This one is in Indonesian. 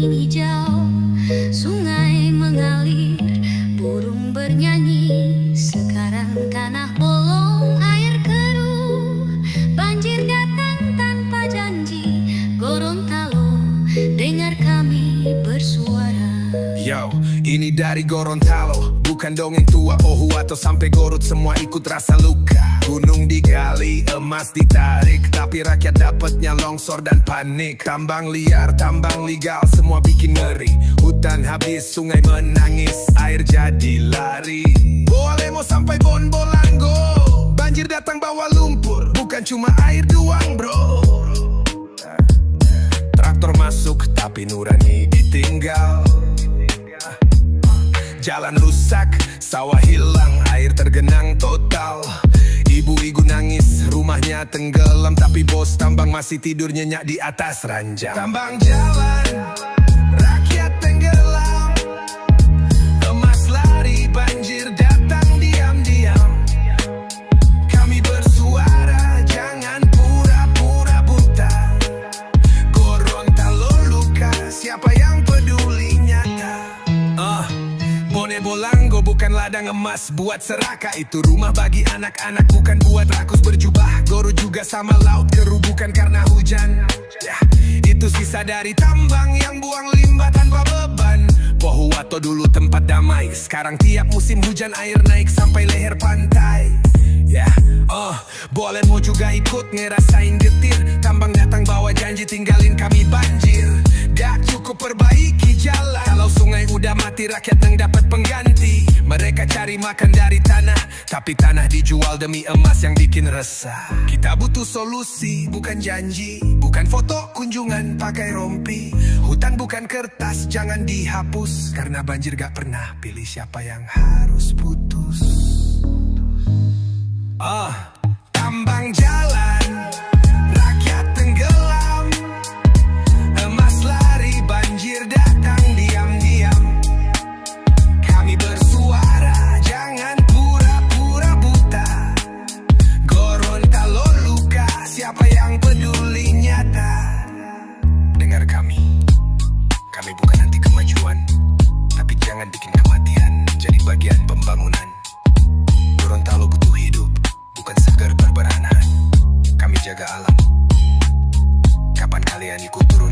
angin hijau, sungai mengalir, burung bernyanyi. Sekarang tanah bolong, air keruh, banjir datang tanpa janji. Gorontalo, dengar kami bersuara. Yo, ini dari Gorontalo, bukan dongeng tua. Atau sampai Gorut semua ikut rasa luka. Gunung digali, emas ditarik, tapi rakyat dapatnya longsor dan panik. Tambang liar, tambang legal, semua bikin ngeri. Hutan habis, sungai menangis, air jadi lari. Boleh mau sampai Bonbolanggo, banjir datang bawa lumpur, bukan cuma air doang bro. Traktor masuk, tapi nurani ditinggal. Jalan rusak, sawah hilang, air tergenang total. Ibu-ibu nangis, rumahnya tenggelam, tapi bos tambang masih tidur nyenyak di atas ranjang. Tambang jalan, rakyat tenggelam, emas lari, banjir datang diam-diam. Kami bersuara, jangan pura-pura buta. Gorontalo luka, siapa yang peduli nyata? Bonbolanggo bukan ladang emas buat serakah. Itu rumah bagi anak-anak, bukan buat rakus berjubah. Goro juga sama laut, keruh bukan karena hujan. Itu sisa dari tambang yang buang limbah tanpa beban. Pohuwato dulu tempat damai, sekarang tiap musim hujan air naik sampai leher pantai. Boleh mau juga ikut ngerasain getir. Tambang datang bawa janji tinggalin kami banjir. Gak cukup perbaiki jalan, kalau sungai udah mati rakyat yang dapat pengganti. Mereka cari makan dari tanah, tapi tanah dijual demi emas yang bikin resah. Kita butuh solusi, bukan janji. Bukan foto kunjungan pakai rompi. Hutan bukan kertas, jangan dihapus. Karena banjir gak pernah pilih siapa yang harus putus. Tambang jalan, rakyat tenggelam, emas lari, banjir datang diam-diam. Kami bersuara, jangan pura-pura buta. Gorontalo luka, siapa yang peduli nyata? Dengar kami bukan anti kemajuan, tapi jangan bikin kematian jadi bagian pembangunan. Gorontalo butuh hidup, bukan sekedar berberanak. Kami jaga alam. Kapan kalian ikut turun